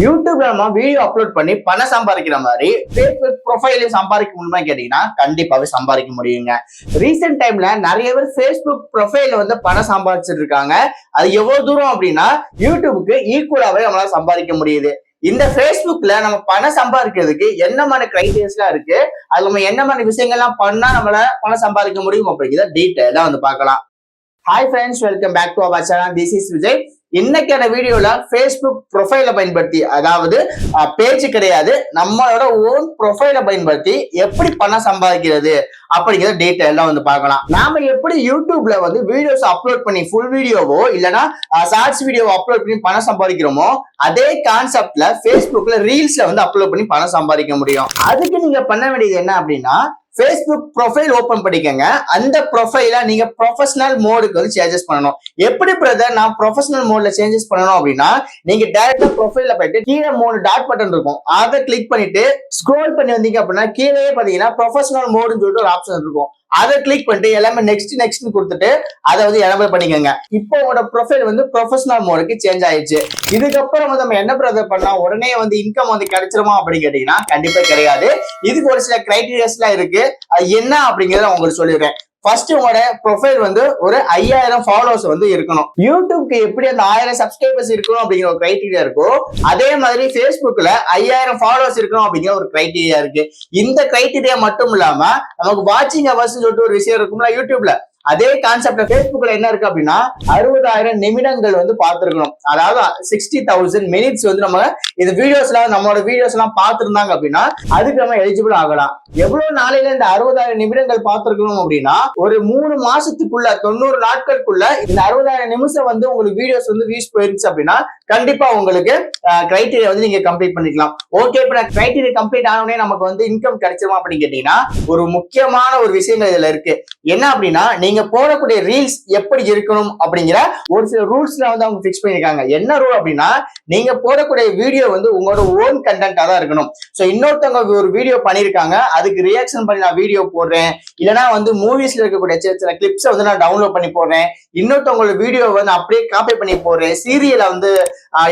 யூடியூப்ல நம்ம video upload பண்ணி பணம் சம்பாதிக்கிற மாதிரி ஃபேஸ்புக் ப்ரொஃபைலையும் சம்பாதிக்க முடியுமா கேட்டீங்கன்னா கண்டிப்பாவே சம்பாதிக்க முடியுங்க. ரீசெண்ட் டைம்ல நிறைய பேர் ஃபேஸ்புக் ப்ரொஃபைல வந்து பணம் சம்பாதிச்சிட்டு இருக்காங்க. அது எவ்வளவு தூரம் அப்படின்னா யூடியூபுக்கு ஈக்குவலாவே நம்மளால சம்பாதிக்க முடியுது. இந்த ஃபேஸ்புக்ல நம்ம பணம் சம்பாதிக்கிறதுக்கு என்ன மாதிரி கிரைட்டீரியாஸ்லாம் இருக்கு, அது நம்ம என்ன மாதிரி விஷயங்கள்லாம் பண்ணா நம்மளால பணம் சம்பாதிக்க முடியும் அப்படிங்கிறத டீட்டெயிலா வந்து பார்க்கலாம். Hi friends, welcome back to our channel. This is Vijay. இன்னைக்கான வீடியோல ஃபேஸ்புக் ப்ரொஃபைலை பயன்படுத்தி, அதாவது பேஜ் கிடையாது, நம்மளோட ஓன் ப்ரொஃபைலை பயன்படுத்தி எப்படி பணம் சம்பாதிக்கிறது அப்படிங்கிற டீட்டெயிலாம் வந்து பார்க்கலாம். நாம எப்படி யூடியூப்ல வந்து வீடியோஸ் அப்லோட் பண்ணி ஃபுல் வீடியோவோ இல்லைன்னா ஷார்ட்ஸ் வீடியோவோ அப்லோட் பண்ணி பணம் சம்பாதிக்கிறோமோ அதே கான்செப்ட்ல ஃபேஸ்புக்ல ரீல்ஸ்ல வந்து அப்லோட் பண்ணி பணம் சம்பாதிக்க முடியும். அதுக்கு நீங்க பண்ண வேண்டியது என்ன அப்படின்னா, ஃபேஸ்புக் ப்ரொஃபைல் ஓபன் பண்ணிக்கங்க. அந்த ப்ரொஃபைல நீங்க ப்ரொஃபஷனல் மோடுக்கு வந்து சேஞ்சஸ் பண்ணணும். எப்படி பிரதர் நான் ப்ரொஃபஷனல் மோட்ல சேஞ்சஸ் பண்ணணும் அப்படின்னா, நீங்க டைரக்டா ப்ரொஃபைல்ல போயிட்டு கீழே 3 டாட் பட்டன் இருக்கும், அதை கிளிக் பண்ணிட்டு ஸ்க்ரோல் பண்ணி வந்தீங்க அப்படின்னா கீழே பாத்தீங்கன்னா ப்ரொஃபஷனல் மோடுன்னு சொல்லிட்டு ஒரு ஆப்ஷன் இருக்கும். அதை கிளிக் பண்ணிட்டு எல்லாமே நெக்ஸ்ட் கொடுத்துட்டு அதை வந்து எனபிள் பண்ணிக்கோங்க. இப்போ உங்களோட ப்ரொஃபைல் வந்து ப்ரொஃபஷனல் மோடுக்கு சேஞ்ச் ஆயிடுச்சு. இதுக்கப்புறம் வந்து நம்ம என்ன பிரதர் பண்ணா உடனே வந்து இன்கம் வந்து கிடைச்சிருமா அப்படின்னு கேட்டீங்கன்னா கண்டிப்பா கிடையாது. இதுக்கு ஒரு சில கிரைட்டீரியாஸ் எல்லாம் இருக்கு. அது என்ன அப்படிங்கறத உங்களுக்கு சொல்லிடுறேன். ஃபர்ஸ்ட் உங்களோட ப்ரொஃபைல் வந்து ஒரு 5000 ஃபாலோவர்ஸ் வந்து இருக்கணும். யூடியூப்க்கு எப்படி அந்த 1000 சப்ஸ்கிரைபர்ஸ் இருக்கணும் அப்படிங்கிற ஒரு கிரைட்டீரியா இருக்கோ, அதே மாதிரி ஃபேஸ்புக்ல 5000 ஃபாலோவர்ஸ் இருக்கணும் அப்படிங்கிற ஒரு கிரைட்டீரியா இருக்கு. இந்த கிரைட்டீரியா மட்டும் இல்லாம நமக்கு வாட்சிங் ஹவர்ஸ் சொல்லிட்டு ஒரு விஷயம் இருக்கும்ல யூடியூப்ல, அதே கான்செப்ட்ல ஃபேஸ்புக்ல என்ன இருக்கு அப்படின்னா 60000 நிமிடங்கள் வந்து பார்த்திருக்கணும். அதாவது 60,000 மினிட்ஸ் வந்து நம்ம இந்த வீடியோஸ்லாம், நம்மளோட வீடியோஸ் எல்லாம் பார்த்திருந்தாங்க அப்படின்னா அதுக்கு நம்ம எலிஜிபிள் ஆகலாம். எவ்வளவு நாளையில இந்த 60000 நிமிடங்கள் பார்த்திருக்கணும் அப்படின்னா ஒரு 3 மாசத்துக்குள்ள 90 நாட்களுக்குள்ள இந்த 60000 நிமிஷம் வந்து உங்களுக்கு வீடியோஸ் வந்து வீஸ் போயிருச்சு அப்படின்னா கண்டிப்பா உங்களுக்கு கிரைட்டீரியா வந்து நீங்க கம்ப்ளீட் பண்ணிக்கலாம். ஓகே, இப்ப கிரைட்டீரியா கம்ப்ளீட் ஆனோடனே நமக்கு வந்து இன்கம் கிடைச்சிருமா அப்படின்னு கேட்டீங்கன்னா ஒரு முக்கியமான ஒரு விஷயங்கள் இதுல இருக்கு. என்ன அப்படின்னா, நீங்க போடக்கூடிய ரீல்ஸ் எப்படி இருக்கணும் அப்படிங்கிற ஒரு சில ரூல்ஸ்ல வந்து அவங்க பிக்ஸ் பண்ணிருக்காங்க. என்ன ரூல் அப்படின்னா, நீங்க போடக்கூடிய வீடியோ வந்து உங்களோட ஓன் கண்டென்ட்டா தான் இருக்கணும். சோ இன்னொருத்தவங்க ஒரு வீடியோ பண்ணிருக்காங்க, அதுக்கு ரியாக்ஷன் பண்ணி நான் வீடியோ போடுறேன், இல்லைன்னா வந்து மூவிஸ்ல இருக்கக்கூடிய சில கிளிப்ஸை வந்து நான் டவுன்லோட் பண்ணி போடுறேன், இன்னொருத்தவங்களோட வீடியோ வந்து அப்படியே காப்பி பண்ணி போடுறேன், சீரியலை வந்து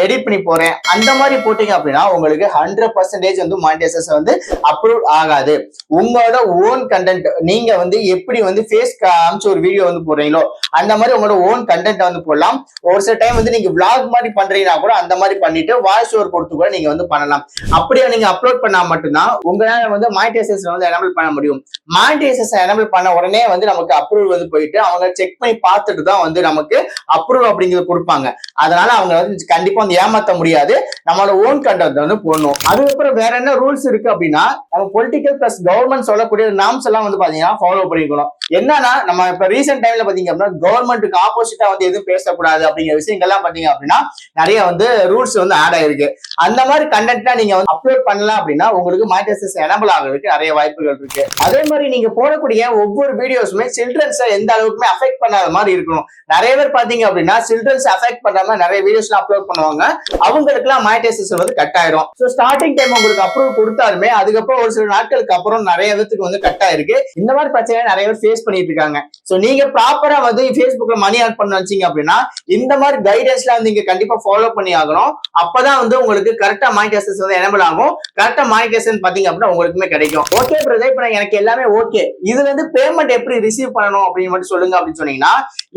எடிட் பண்ணி போறேன், அந்த மாதிரி போட்டீங்க அப்படின்னா உங்களுக்கு 100% வந்து மானிடைசேஷன் வந்து அப்ரூவ் ஆகாது. உங்களோட ஓன் கண்டென்ட் நீங்க வந்து எப்படி வந்து ஃபேஸ் காமிச்சு ஒரு வீடியோ வந்து போடுறீங்களோ அந்த மாதிரி உங்களோட ஓன் கண்டென்ட் வந்து போடலாம். ஒரு சில டைம் வந்து நீங்க விளாக் மாதிரி பண்றீங்கன்னா கூட அந்த மாதிரி பண்ணிட்டு வாய்ஸ் ஓவர் கொடுத்து கூட நீங்க வந்து பண்ணலாம். அப்படியே நீங்க அப்லோட் பண்ணா மட்டும்தான் உங்களால வந்து மானிடைசேஷன் வந்து எனபிள் பண்ண முடியும். மானிடைசேஷன் எனபிள் பண்ண உடனே வந்து நமக்கு அப்ரூவல் வந்து போயிட்டு அவங்க செக் பண்ணி பார்த்துட்டு தான் வந்து நமக்கு அப்ரூவல் அப்படிங்கிறது கொடுப்பாங்க. அதனால அவங்க வந்து கண்டிப்பா வந்து ஏமாத்த முடியாது. நம்மளோட ஓன் கண்டென்ட் வந்து போடணும். அதுக்கப்புறம் வேற என்ன ரூல்ஸ் இருக்கு அப்படின்னா, நம்ம பொலிட்டிக்கல் பிளஸ் கவர்மெண்ட் சொல்லக்கூடிய நாம்ஸ் எல்லாம் வந்து பாத்தீங்கன்னா ஃபாலோ பண்ணிக்கணும். என்னன்னா, நம்ம இப்ப ரீசெண்ட் டைம்ல பாத்தீங்க அப்படின்னா கவர்மெண்ட்டுக்கு ஆப்போசிட்டா வந்து எதுவும் பேசக்கூடாது அப்படிங்கிற விஷயங்கள்லாம் பாத்தீங்க அப்படின்னா நிறைய வந்து ரூல்ஸ் வந்து ஆட் ஆயிருக்கு. அந்த மாதிரி கண்டென்ட்ல நீங்க வந்து அப்லோட் பண்ணலாம் அப்படின்னா உங்களுக்கு மானிடைசேஷன் எனபிள் ஆகிறதுக்கு நிறைய வாய்ப்புகள் இருக்கு. அதே மாதிரி நீங்க போடக்கூடிய ஒவ்வொரு வீடியோஸுமே சில்ட்ரன்ஸை எந்த அளவுக்குமே அஃபெக்ட் பண்ணாத மாதிரி இருக்கணும். நிறைய பேர் பாத்தீங்க அப்படின்னா சில்ட்ரன்ஸ் அஃபெக்ட் பண்ணாம நிறைய வீடியோஸ் அப்லோட் பண்ணுவாங்க, அவங்களுக்கு எல்லாம் மானிடைசேஷன் வந்து கட் ஆயிரும். சோ ஸ்டார்டிங் டைம் உங்களுக்கு அப்ரூவல் கொடுத்தாலுமே அதுக்கப்புறம் ஒரு சில நாட்களுக்கு அப்புறம் நிறைய பேருக்கு வந்து கட் ஆயிருக்கு. இந்த மாதிரி பிரச்சனை நிறைய பேர் ஃபேஸ் பண்ணிட்டு இருக்காங்க. சோ நீங்க ப்ராப்பரா வந்து ஃபேஸ்புக்ல மணி ஏர்ன் பண்ண வச்சீங்க அப்படின்னா இந்த மாதிரி கைடன்ஸ்லாம் வந்து நீங்க கண்டிப்பா ஃபாலோ பண்ணி ஆகணும். அப்பதான் வந்து உங்களுக்கு கரெக்டா மானிடைசேஷன் வந்து எனபிள் ஆகும். கரெக்டா மானிடைசேஷன் பாத்தீங்க அப்படின்னா உங்களுக்குமே கிடைக்கும். ஓகே பிரதர், இப்ப எனக்கு எல்லாமே ஓகே, இதுல இருந்து பேமெண்ட் எப்படி ரிசீவ் பண்ணணும் அப்படின்னு மட்டும் சொல்லுங்க அப்படின்னு சொன்னீங்கன்னா,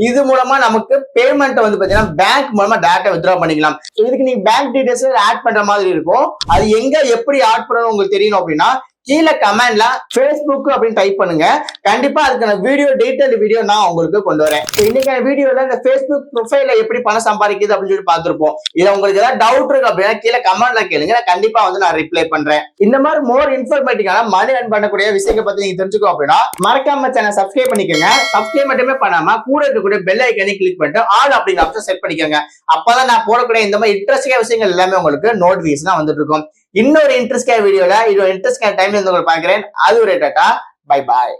இது மூலமா நமக்கு பேமெண்ட் வந்து பாத்தீங்கன்னா பேங்க் மூலமா டேரக்டா வித்ட்ரா பண்ணிக்கலாம். இதுக்கு நீங்க பேங்க் டீடைல்ஸ் ஆட் பண்ற மாதிரி இருக்கும். அது எங்க எப்படி ஆட் பண்ணணும் உங்களுக்கு தெரியணும் அப்படின்னா கீழே கமெண்ட்ல Facebook அப்படின்னு டைப் பண்ணுங்க. கண்டிப்பா அதுக்கான வீடியோ டீடைல் வீடியோ நான் உங்களுக்கு கொண்டு வரேன். இன்னைக்கான வீடியோல இந்த Facebook ப்ரொஃபைல எப்படி பணம் சம்பாதிக்குது அப்படின்னு சொல்லி பார்த்திருப்போம். இதுல உங்களுக்கு ஏதாவது டவுட் இருக்கு அப்படின்னா கீழே கமெண்ட்ல கேளுங்க, கண்டிப்பா வந்து நான் ரிப்ளை பண்றேன். இந்த மாதிரி மோர் இன்ஃபர்மேட்டிவான மணி ஏர்ன் பண்ணக்கூடிய விஷயங்களை பத்தி நீங்க தெரிஞ்சுக்கோ அப்படின்னா மறக்காம சேனல் சப்ஸ்கிரைப் பண்ணிக்கோங்க. சப்ஸ்கிரைப் மட்டுமே பண்ணாம கூட இருக்கக்கூடிய பெல் ஐக்கானை கிளிக் பண்ணிட்டு ஆல் அப்படிங்கிற ஆப்ஷன் செட் பண்ணிக்கோங்க. அப்பதான் நான் போடக்கூடிய இந்த மாதிரி இன்ட்ரெஸ்டிங்கான விஷயங்கள் எல்லாமே உங்களுக்கு நோட்டிபிகேஷன் வந்துட்டு இருக்கும். இன்னொரு இன்ட்ரெஸ்டிங் வீடியோல இன்னொரு இன்ட்ரெஸ்டிங் டைம்ல இருந்து உங்களை பார்க்கிறேன். அது ஒரு டாடா, பை பாய்.